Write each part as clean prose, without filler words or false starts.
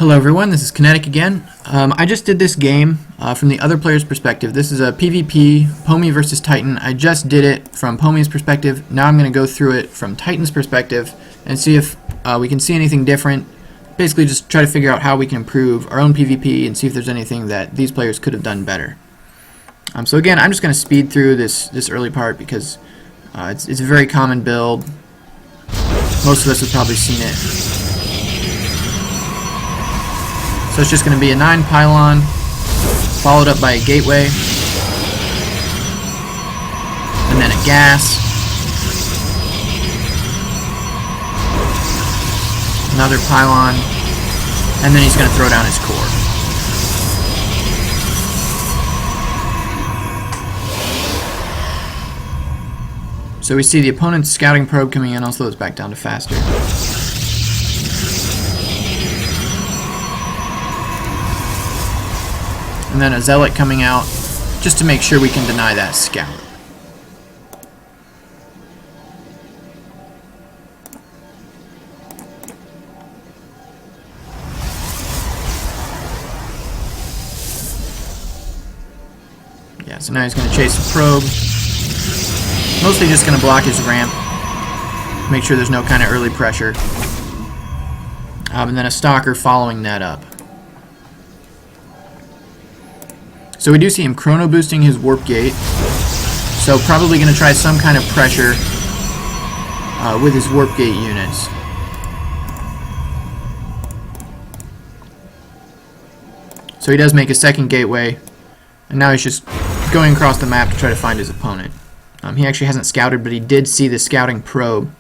Hello everyone, this is Kinetic again. I just did this game from the other player's perspective. This is a PvP, Pomi versus Titan. I just did it from Pomi's perspective. Now I'm going to go through it from Titan's perspective and see if we can see anything different. Basically just try to figure out how we can improve our own PvP and see if there's anything that these players could have done better. So again, I'm just going to speed through this early part because it's a very common build. Most of us have probably seen it. So it's just going to be a 9 pylon, followed up by a gateway, and then a gas, another pylon, and then he's going to throw down his core. So we see the opponent's scouting probe coming in. I'll slow this back down to faster. And then a zealot coming out just to make sure we can deny that scout. Yeah, so now he's going to chase the probe. Mostly just going to block his ramp. Make sure there's no kind of early pressure. And then a stalker following that up. So we do see him chrono boosting his warp gate. So probably going to try some kind of pressure with his warp gate units. So he does make a second gateway, and now he's just going across the map to try to find his opponent. He actually hasn't scouted, but he did see the scouting probe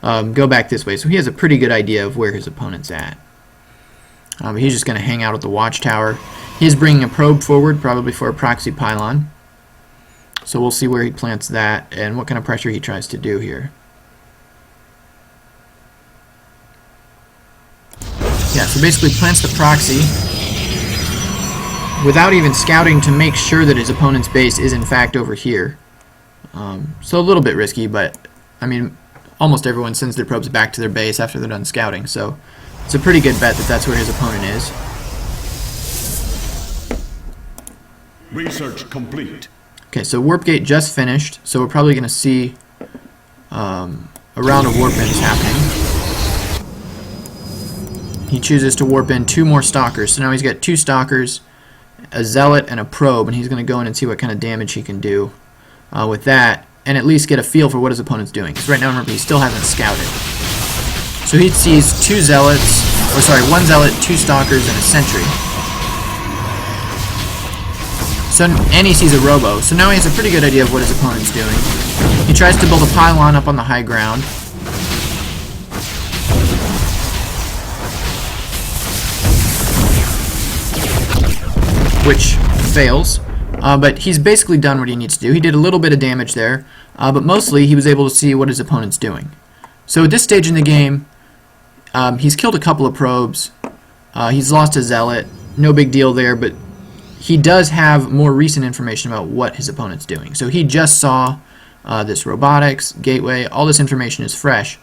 go back this way, so he has a pretty good idea of where his opponent's at. He's just going to hang out at the watchtower. He's bringing a probe forward, probably for a proxy pylon. So we'll see where he plants that and what kind of pressure he tries to do here. Yeah, so basically plants the proxy without even scouting to make sure that his opponent's base is in fact over here. So a little bit risky, but I mean, almost everyone sends their probes back to their base after they're done scouting, so it's a pretty good bet that that's where his opponent is. Research complete. Okay, so warp gate just finished, so we're probably going to see a round of warp ins happening. He chooses to warp in 2 more stalkers, so now he's got 2 stalkers, a zealot, and a probe, and he's going to go in and see what kind of damage he can do with that, and at least get a feel for what his opponent's doing. Because right now, remember, he still hasn't scouted. So he sees 2 zealots, or sorry, 1 zealot, 2 stalkers, and a sentry. So, and he sees a robo, so now he has a pretty good idea of what his opponent's doing. He tries to build a pylon up on the high ground. Which fails, but he's basically done what he needs to do. He did a little bit of damage there, but mostly he was able to see what his opponent's doing. So at this stage in the game, he's killed a couple of probes, he's lost a zealot, no big deal there, but he does have more recent information about what his opponent's doing. So he just saw this robotics, gateway, all this information is fresh,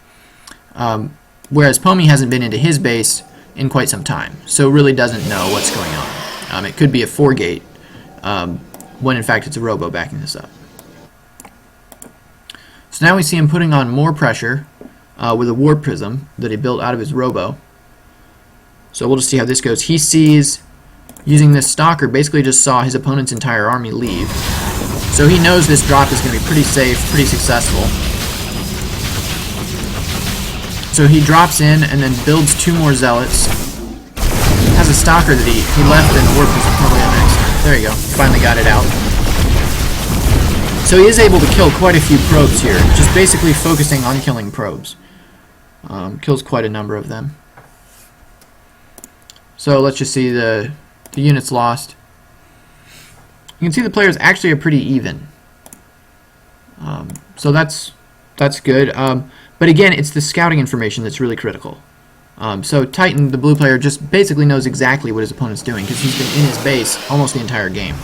whereas Pomi hasn't been into his base in quite some time, so really doesn't know what's going on. It could be a 4-gate, when in fact it's a robo backing this up. So now we see him putting on more pressure with a warp prism that he built out of his robo. So we'll just see how this goes. He sees, using this stalker, basically just saw his opponent's entire army leave. So he knows this drop is going to be pretty safe, pretty successful. So he drops in and then builds 2 more zealots. Has a stalker that he left in the warp prism probably on accident. There you go, finally got it out. So he is able to kill quite a few probes here, just basically focusing on killing probes. Kills quite a number of them. So let's just see the units lost. You can see the players actually are pretty even. So that's good. But again, it's the scouting information that's really critical. So Titan, the blue player, just basically knows exactly what his opponent's doing because he's been in his base almost the entire game.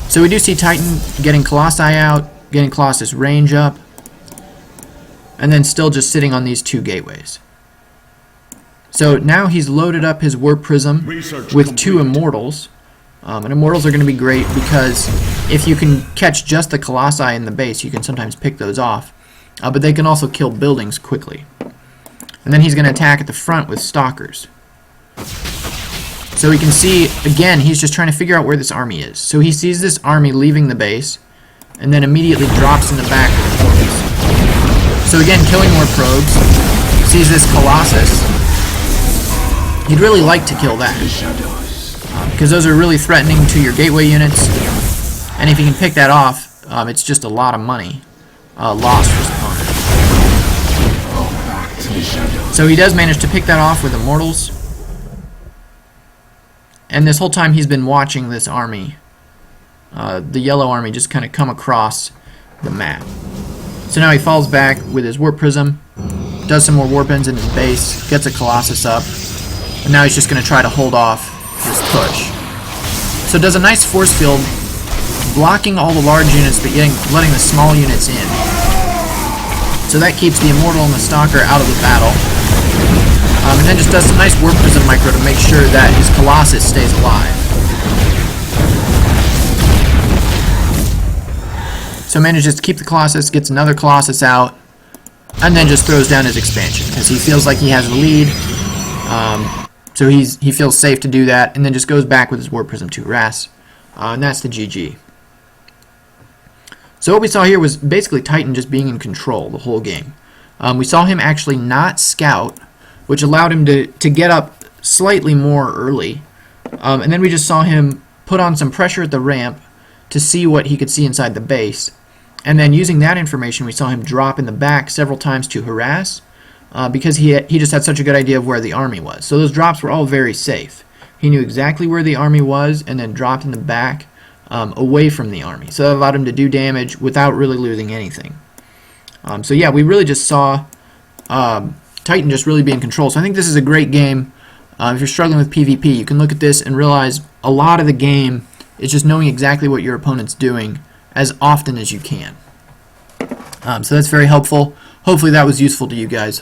So we do see Titan getting Colossi out, getting Colossus range up, and then still just sitting on these two gateways. So now he's loaded up his Warp Prism with 2 Immortals. And Immortals are going to be great because if you can catch just the Colossi in the base, you can sometimes pick those off. But they can also kill buildings quickly. And then he's going to attack at the front with Stalkers. So we can see, again, he's just trying to figure out where this army is. So he sees this army leaving the base, and then immediately drops in the back with the probes. So again, killing more probes. Sees this Colossus. He'd really like to kill that, because those are really threatening to your gateway units, and if you can pick that off, it's just a lot of money lost for his opponent. So he does manage to pick that off with Immortals, and this whole time he's been watching this army, the yellow army, just kind of come across the map. So now he falls back with his Warp Prism, does some more Warp Ends in his base, gets a Colossus up, and now he's just going to try to hold off this push. So it does a nice force field, blocking all the large units but letting the small units in. So that keeps the Immortal and the Stalker out of the battle. And then just does some nice Warp Prism micro to make sure that his Colossus stays alive. So manages to keep the Colossus, gets another Colossus out, and then just throws down his expansion because he feels like he has the lead. So he feels safe to do that, and then just goes back with his Warp Prism to harass. And that's the GG. So what we saw here was basically Titan just being in control the whole game. We saw him actually not scout, which allowed him to get up slightly more early. And then we just saw him put on some pressure at the ramp to see what he could see inside the base. And then using that information, we saw him drop in the back several times to harass, because he just had such a good idea of where the army was. So those drops were all very safe. He knew exactly where the army was and then dropped in the back away from the army. So that allowed him to do damage without really losing anything. So yeah, we really just saw Titan just really be in control. So I think this is a great game. If you're struggling with PvP, you can look at this and realize a lot of the game is just knowing exactly what your opponent's doing as often as you can. So that's very helpful. Hopefully that was useful to you guys.